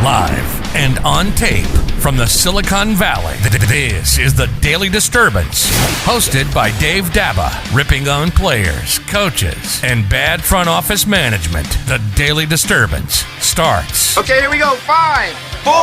Live and on tape from the Silicon Valley, this is the Daily Disturbance, hosted by Dave Daba, ripping on players, coaches, and bad front office management. The Daily Disturbance starts. Okay, here we go. 5, 4,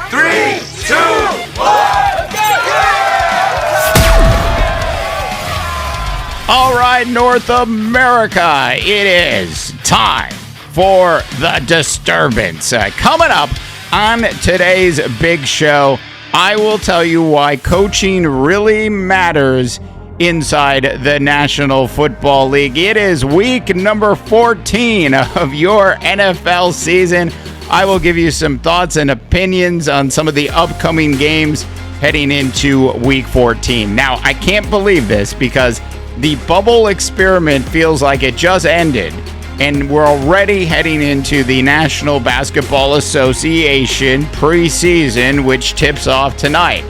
3, 2, 1. All right, North America, it is time for the Disturbance. Coming up on today's big show, I will tell you why coaching really matters inside the National Football League. It is week number 14 of your NFL season. I will give you some thoughts and opinions on some of the upcoming games heading into week 14. Now, I can't believe this because the bubble experiment feels like it just ended, and we're already heading into the National Basketball Association preseason, which tips off tonight.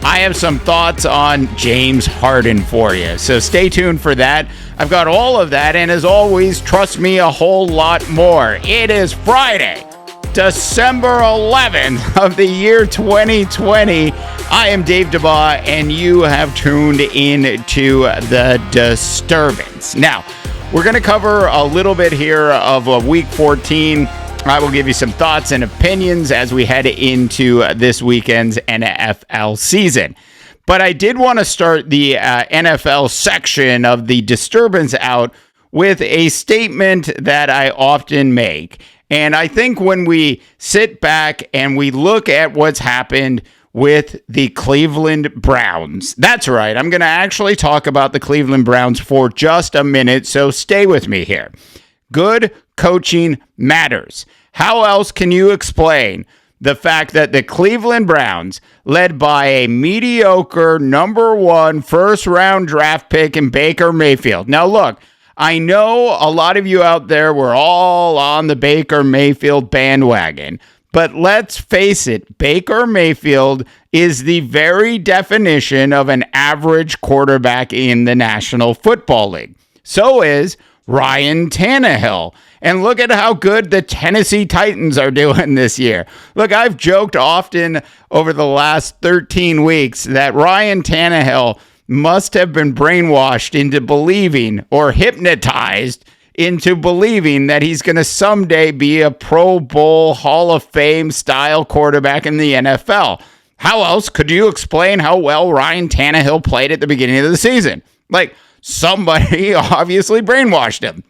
I have some thoughts on James Harden for you, so stay tuned for that. I've got all of that, and as always, trust me, a whole lot more. It is Friday, December 11th of the year 2020. I am Dave Daba, and you have tuned in to the Disturbance. Now, we're going to cover a little bit here of week 14. I will give you some thoughts and opinions as we head into this weekend's NFL season. But I did want to start the NFL section of the Disturbance out with a statement that I often make. And I think when we sit back and we look at what's happened with the Cleveland Browns. That's right. I'm going to actually talk about the Cleveland Browns for just a minute, so stay with me here. Good coaching matters. How else can you explain the fact that the Cleveland Browns, led by a mediocre number 1 first-round draft pick in Baker Mayfield? Now, look, I know a lot of you out there were all on the Baker Mayfield bandwagon. But let's face it, Baker Mayfield is the very definition of an average quarterback in the National Football League. So is Ryan Tannehill. And look at how good the Tennessee Titans are doing this year. Look, I've joked often over the last 13 weeks that Ryan Tannehill must have been brainwashed into believing, or hypnotized into believing, that he's going to someday be a Pro Bowl Hall of Fame style quarterback in the NFL. How else could you explain how well Ryan Tannehill played at the beginning of the season? Like, somebody obviously brainwashed him.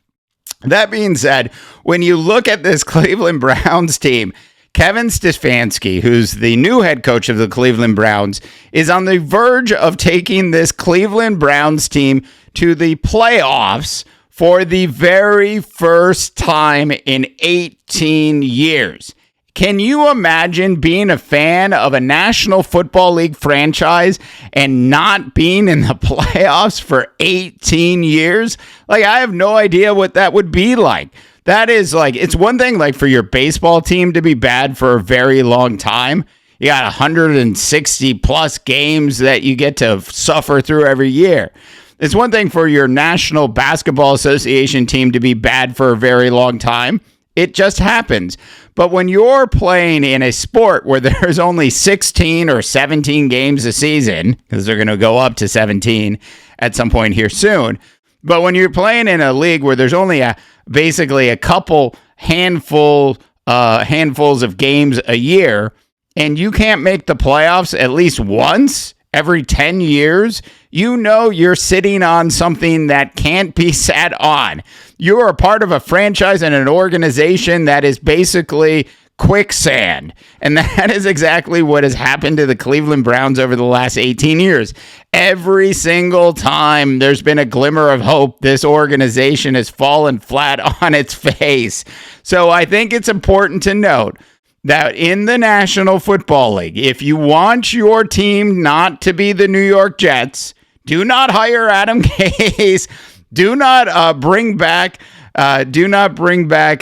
That being said, when you look at this Cleveland Browns team, Kevin Stefanski, who's the new head coach of the Cleveland Browns, is on the verge of taking this Cleveland Browns team to the playoffs for the very first time in 18 years. Can you imagine being a fan of a National Football League franchise and not being in the playoffs for 18 years? Like, I have no idea what that would be like. That is like, it's one thing like for your baseball team to be bad for a very long time. You got 160 plus games that you get to suffer through every year. It's one thing for your National Basketball Association team to be bad for a very long time. It just happens. But when you're playing in a sport where there's only 16 or 17 games a season, because they're going to go up to 17 at some point here soon, but when you're playing in a league where there's only basically a couple handfuls of games a year, and you can't make the playoffs at least once every 10 years, you know you're sitting on something that can't be sat on. You're a part of a franchise and an organization that is basically quicksand. And that is exactly what has happened to the Cleveland Browns over the last 18 years. Every single time there's been a glimmer of hope, this organization has fallen flat on its face. So I think it's important to note that in the National Football League, if you want your team not to be the New York Jets, do not hire Adam Gase. Do not bring back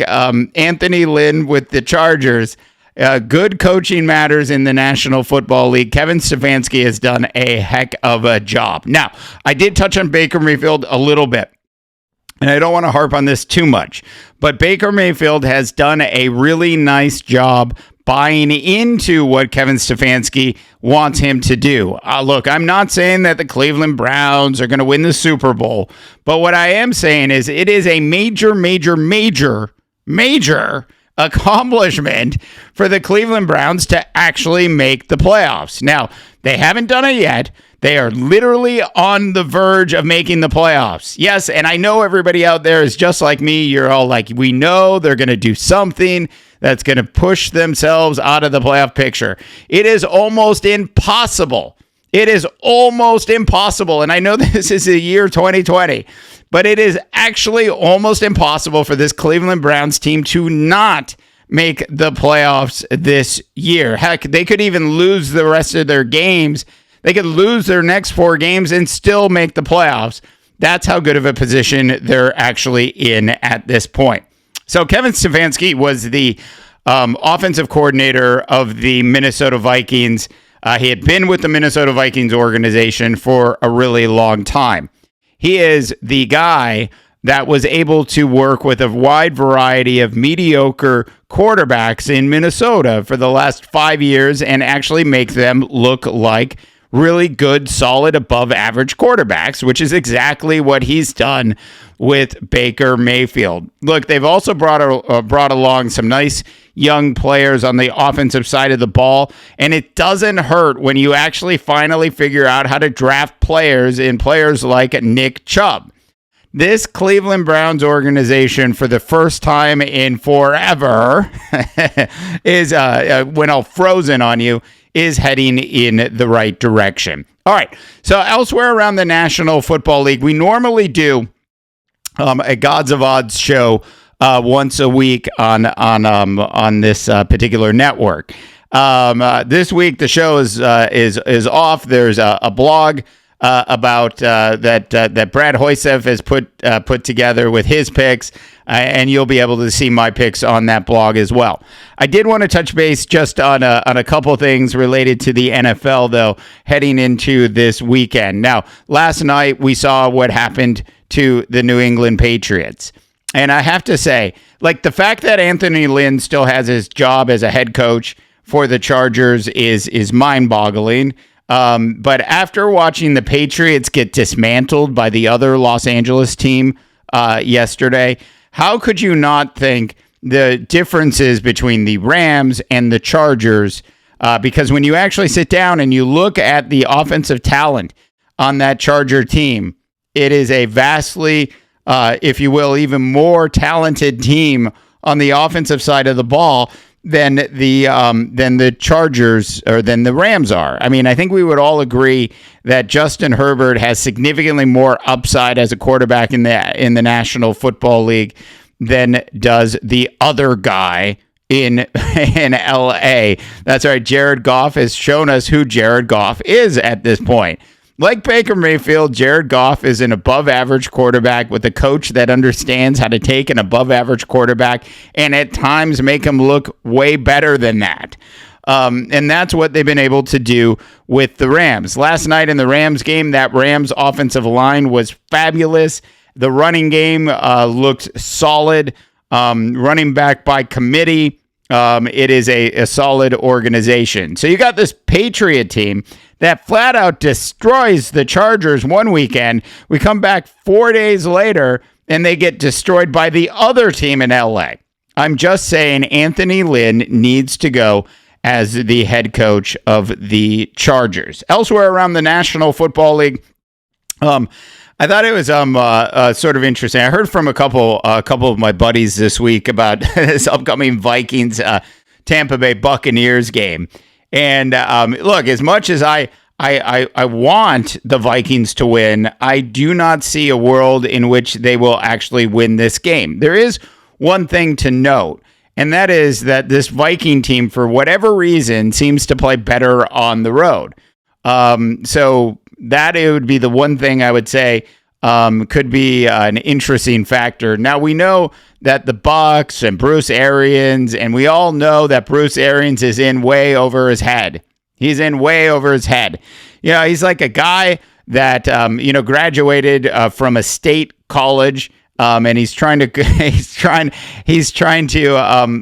Anthony Lynn with the Chargers. Good coaching matters in the National Football League. Kevin Stefanski has done a heck of a job. Now, I did touch on Baker Mayfield a little bit, and I don't want to harp on this too much, but Baker Mayfield has done a really nice job buying into what Kevin Stefanski wants him to do. Look, I'm not saying that the Cleveland Browns are going to win the Super Bowl, but what I am saying is it is a major accomplishment for the Cleveland Browns to actually make the playoffs. Now, they haven't done it yet. They are literally on the verge of making the playoffs. Yes, and I know everybody out there is just like me. You're all like, we know they're going to do something that's going to push themselves out of the playoff picture. It is almost impossible. It is almost impossible. And I know this is the year 2020, but it is actually almost impossible for this Cleveland Browns team to not make the playoffs this year. Heck, they could even lose the rest of their games. They could lose their next 4 games and still make the playoffs. That's how good of a position they're actually in at this point. So Kevin Stefanski was the offensive coordinator of the Minnesota Vikings. He had been with the Minnesota Vikings organization for a really long time. He is the guy that was able to work with a wide variety of mediocre quarterbacks in Minnesota for the last 5 years and actually make them look like really good, solid, above average quarterbacks, which is exactly what he's done with Baker Mayfield. Look, they've also brought along some nice young players on the offensive side of the ball, and it doesn't hurt when you actually finally figure out how to draft players like Nick Chubb. This Cleveland Browns organization, for the first time in forever, is went all frozen on you, is heading in the right direction. All right. So elsewhere around the National Football League, we normally do a Gods of Odds show once a week on this particular network. This week the show is off. There's a blog about that Brad Hoysev has put together with his picks, and you'll be able to see my picks on that blog as well. I did want to touch base just on a couple things related to the NFL, though, heading into this weekend. Now, last night we saw what happened to the New England Patriots. And I have to say, like, the fact that Anthony Lynn still has his job as a head coach for the Chargers is mind-boggling. But after watching the Patriots get dismantled by the other Los Angeles team yesterday, how could you not think the differences between the Rams and the Chargers? Because when you actually sit down and you look at the offensive talent on that Charger team, it is a vastly, if you will, even more talented team on the offensive side of the ball than the Chargers or than the Rams are. I mean, I think we would all agree that Justin Herbert has significantly more upside as a quarterback in the National Football League than does the other guy in LA. That's right. Jared Goff has shown us who Jared Goff is at this point. Like Baker Mayfield, Jared Goff is an above-average quarterback with a coach that understands how to take an above-average quarterback and at times make him look way better than that. And that's what they've been able to do with the Rams. Last night in the Rams game, that Rams offensive line was fabulous. The running game looked solid. Running back by committee. It is a solid organization. So you got this Patriot team that flat out destroys the Chargers one weekend. We come back 4 days later and they get destroyed by the other team in LA. I'm just saying Anthony Lynn needs to go as the head coach of the Chargers. Elsewhere around the National Football League, I thought it was sort of interesting. I heard from a couple of my buddies this week about this upcoming Vikings Tampa Bay Buccaneers game. And look, as much as I want the Vikings to win, I do not see a world in which they will actually win this game. There is one thing to note, and that is that this Viking team, for whatever reason, seems to play better on the road. So that it would be the one thing I would say could be an interesting factor. Now, we know that the Bucs and Bruce Arians, and we all know that Bruce Arians is in way over his head. He's in way over his head. You know, he's like a guy that, graduated from a state college And he's trying to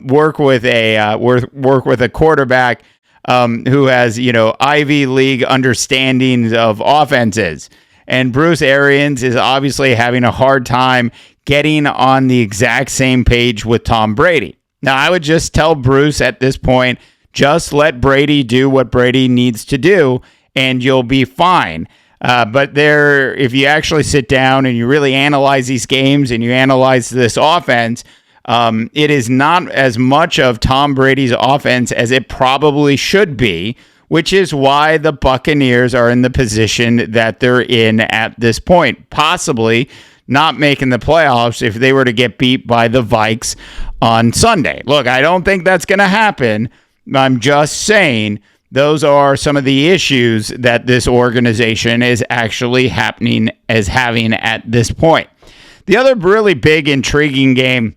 work with a quarterback who has, Ivy League understandings of offenses. And Bruce Arians is obviously having a hard time getting on the exact same page with Tom Brady. Now, I would just tell Bruce at this point, just let Brady do what Brady needs to do, and you'll be fine. But if you actually sit down and you really analyze these games and you analyze this offense, it is not as much of Tom Brady's offense as it probably should be, which is why the Buccaneers are in the position that they're in at this point, possibly not making the playoffs if they were to get beat by the Vikes on Sunday. Look, I don't think that's going to happen. I'm just saying those are some of the issues that this organization is actually having at this point. The other really big, intriguing game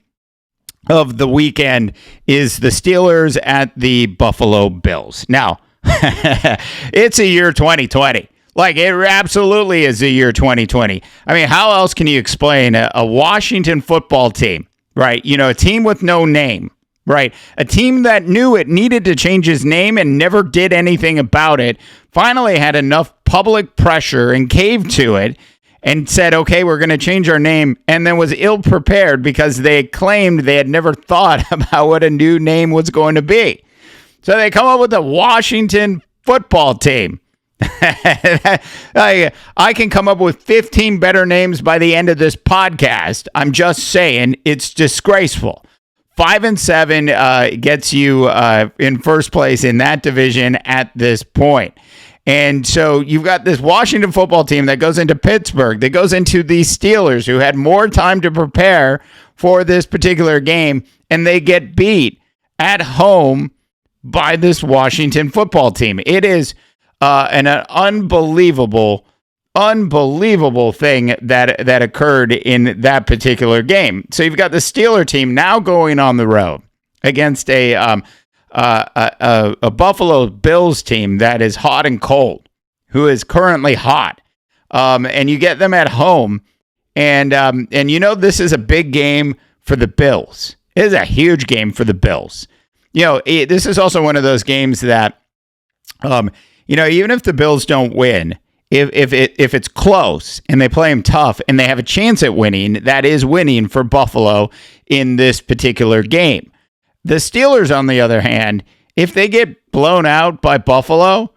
of the weekend is the Steelers at the Buffalo Bills. Now, it's a year 2020. Like, it absolutely is the year 2020. I mean, how else can you explain a Washington football team, right? A team with no name, right? A team that knew it needed to change its name and never did anything about it, finally had enough public pressure and caved to it and said, okay, we're going to change our name, and then was ill-prepared because they claimed they had never thought about what a new name was going to be. So they come up with the Washington football team. I can come up with 15 better names by the end of this podcast. I'm just saying it's disgraceful. 5-7 gets you in first place in that division at this point. And so you've got this Washington football team that goes into Pittsburgh, that goes into the Steelers, who had more time to prepare for this particular game, and they get beat at home by this Washington football team. It is an unbelievable thing that occurred in that particular game. So you've got the Steeler team now going on the road against a Buffalo Bills team that is hot and cold, who is currently hot, and you get them at home, and this is a big game for the Bills. It is a huge game for the Bills. This is also one of those games that, even if the Bills don't win, if it's close and they play them tough and they have a chance at winning, that is winning for Buffalo in this particular game. The Steelers, on the other hand, if they get blown out by Buffalo,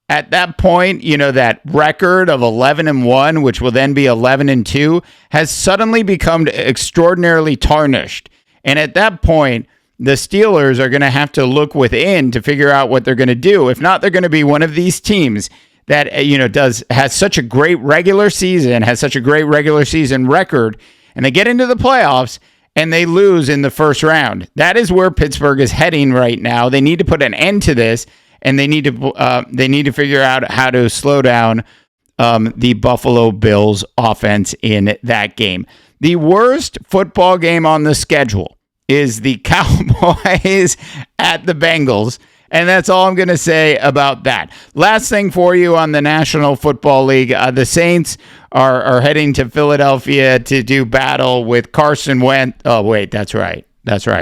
at that point, that record of 11-1, which will then be 11-2, has suddenly become extraordinarily tarnished. And at that point, the Steelers are going to have to look within to figure out what they're going to do. If not, they're going to be one of these teams that has such a great regular season record, and they get into the playoffs and they lose in the first round. That is where Pittsburgh is heading right now. They need to put an end to this, and they need to figure out how to slow down the Buffalo Bills offense in that game. The worst football game on the schedule is the Cowboys at the Bengals. And that's all I'm going to say about that. Last thing for you on the National Football League. The Saints are heading to Philadelphia to do battle with Carson Wentz. Oh, wait, that's right.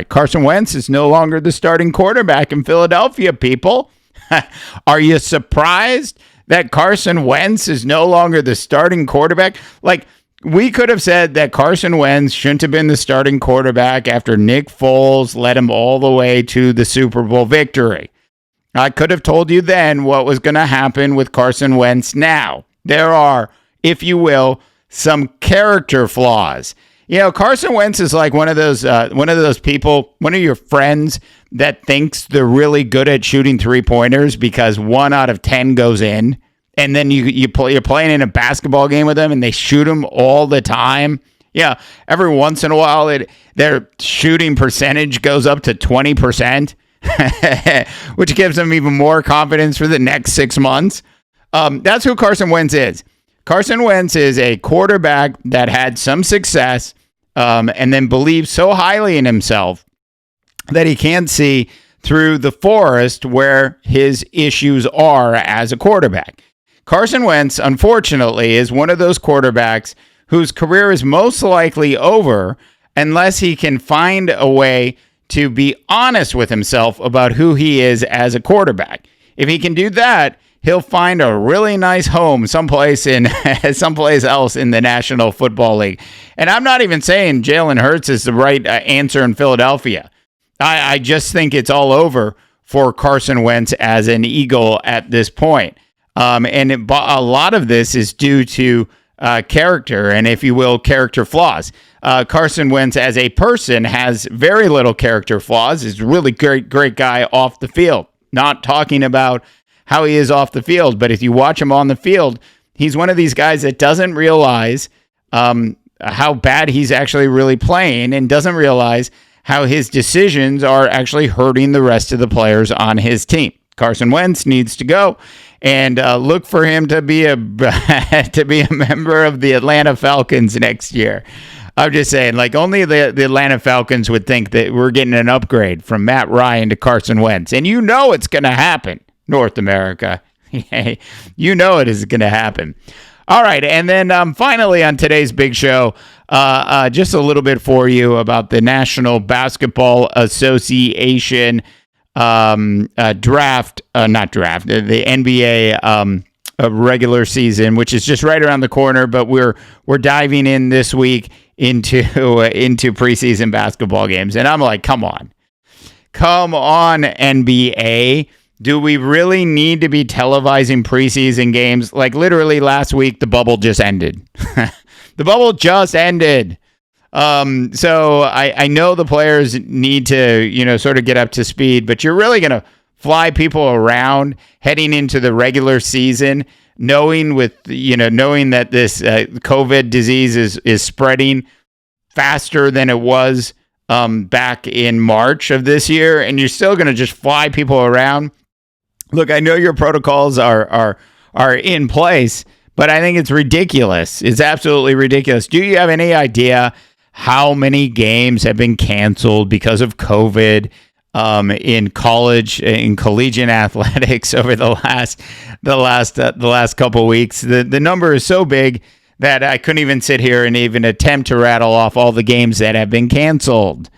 Carson Wentz is no longer the starting quarterback in Philadelphia, people. Are you surprised that Carson Wentz is no longer the starting quarterback? Like, we could have said that Carson Wentz shouldn't have been the starting quarterback after Nick Foles led him all the way to the Super Bowl victory. I could have told you then what was going to happen with Carson Wentz now. There are, if you will, some character flaws. Carson Wentz is like one of those people, one of your friends that thinks they're really good at shooting three-pointers because 1 out of 10 goes in. And then you're playing in a basketball game with them and they shoot them all the time. Yeah, every once in a while their shooting percentage goes up to 20%, which gives them even more confidence for the next 6 months. That's who Carson Wentz is. Carson Wentz is a quarterback that had some success and then believes so highly in himself that he can't see through the forest where his issues are as a quarterback. Carson Wentz, unfortunately, is one of those quarterbacks whose career is most likely over unless he can find a way to be honest with himself about who he is as a quarterback. If he can do that, he'll find a really nice home someplace else in the National Football League. And I'm not even saying Jalen Hurts is the right answer in Philadelphia. I just think it's all over for Carson Wentz as an Eagle at this point. A lot of this is due to character and, if you will, character flaws. Carson Wentz as a person has very little character flaws. He's a really great guy off the field. Not talking about how he is off the field, but if you watch him on the field, he's one of these guys that doesn't realize how bad he's actually really playing and doesn't realize how his decisions are actually hurting the rest of the players on his team. Carson Wentz needs to go, and look for him to be a member of the Atlanta Falcons next year. I'm just saying, like, only the Atlanta Falcons would think that we're getting an upgrade from Matt Ryan to Carson Wentz. And you know it's going to happen, North America. You know it is going to happen. All right, and then finally on today's big show, just a little bit for you about the National Basketball Association the NBA regular season, which is just right around the corner, but we're diving in this week into preseason basketball games. And I'm like, come on, NBA. Do we really need to be televising preseason games? Like, literally last week, the bubble just ended. The bubble just ended. So I know the players need to, sort of get up to speed, but you're really going to fly people around heading into the regular season, knowing that this COVID disease is spreading faster than it was back in March of this year, and you're still going to just fly people around. Look, I know your protocols are in place, but I think it's ridiculous. It's absolutely ridiculous. Do you have any idea how many games have been canceled because of COVID in collegiate athletics over the last couple of weeks? The number is so big that I couldn't even sit here and even attempt to rattle off all the games that have been canceled.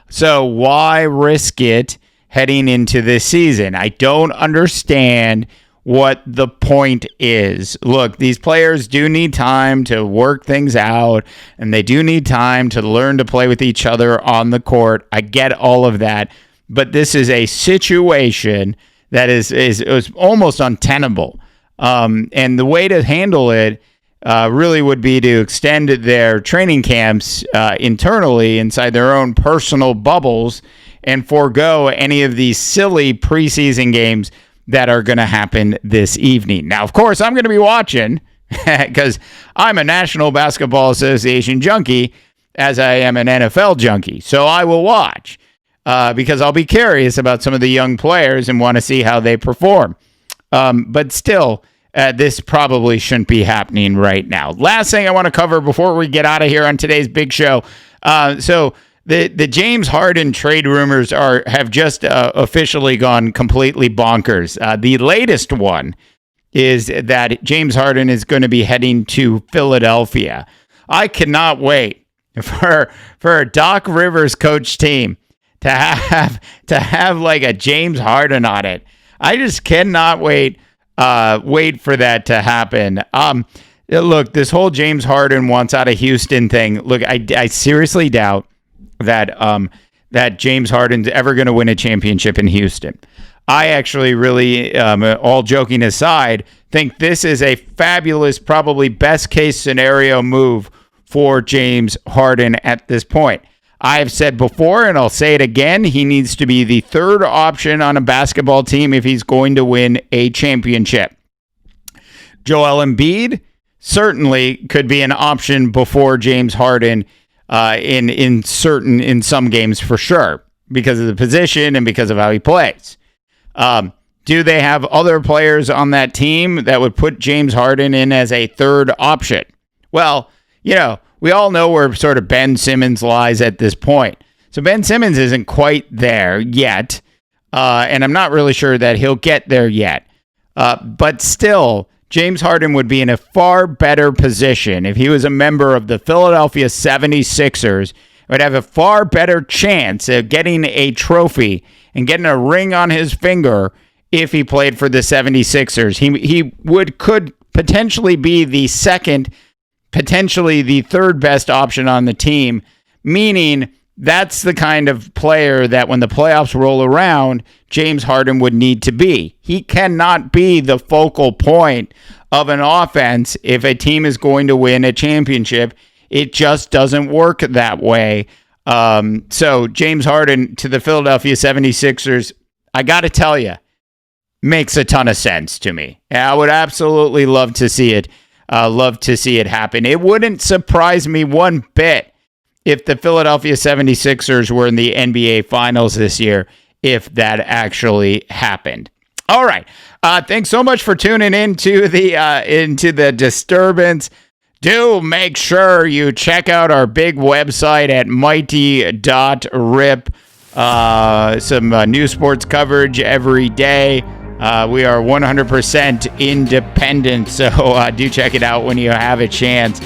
So why risk it heading into this season? I don't understand what the point is. Look, these players do need time to work things out, and they do need time to learn to play with each other on the court. I get all of that, but this is a situation that is almost untenable. And the way to handle it really would be to extend their training camps internally inside their own personal bubbles and forego any of these silly preseason games that are going to happen this evening. Now, of course, I'm going to be watching because I'm a National Basketball Association junkie as I am an NFL junkie. So I will watch because I'll be curious about some of the young players and want to see how they perform. But still, this probably shouldn't be happening right now. Last thing I want to cover before we get out of here on today's big show. So the James Harden trade rumors have just officially gone completely bonkers. The latest one is that James Harden is going to be heading to Philadelphia. I cannot wait for a Doc Rivers coach team to have like a James Harden on it. I just cannot wait for that to happen. Look, this whole James Harden wants out of Houston thing. Look, I seriously doubt that James Harden's ever going to win a championship in Houston. I actually really, all joking aside, think this is a fabulous, probably best case scenario move for James Harden at this point. I have said before, and I'll say it again, he needs to be the third option on a basketball team if he's going to win a championship. Joel Embiid certainly could be an option before James Harden in some games for sure, because of the position and because of how he plays. Do they have other players on that team that would put James Harden in as a third option? Well, we all know where sort of Ben Simmons lies at this point. So Ben Simmons isn't quite there yet, and I'm not really sure that he'll get there yet. But still, James Harden would be in a far better position if he was a member of the Philadelphia 76ers. Would have a far better chance of getting a trophy and getting a ring on his finger if he played for the 76ers. He could potentially be the second, potentially the third best option on the team, meaning that's the kind of player that when the playoffs roll around, James Harden would need to be. He cannot be the focal point of an offense if a team is going to win a championship. It just doesn't work that way. So James Harden to the Philadelphia 76ers, I got to tell you, makes a ton of sense to me. I would absolutely love to see it. Love to see it happen. It wouldn't surprise me one bit if the Philadelphia 76ers were in the NBA Finals this year, if that actually happened. All right. Thanks so much for tuning into the Disturbance. Do make sure you check out our big website at mighty.rip. Some new sports coverage every day. We are 100% independent, so do check it out when you have a chance.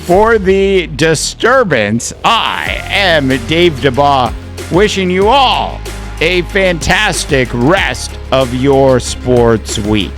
For the Disturbance, I am Dave DeBaugh, wishing you all a fantastic rest of your sports week.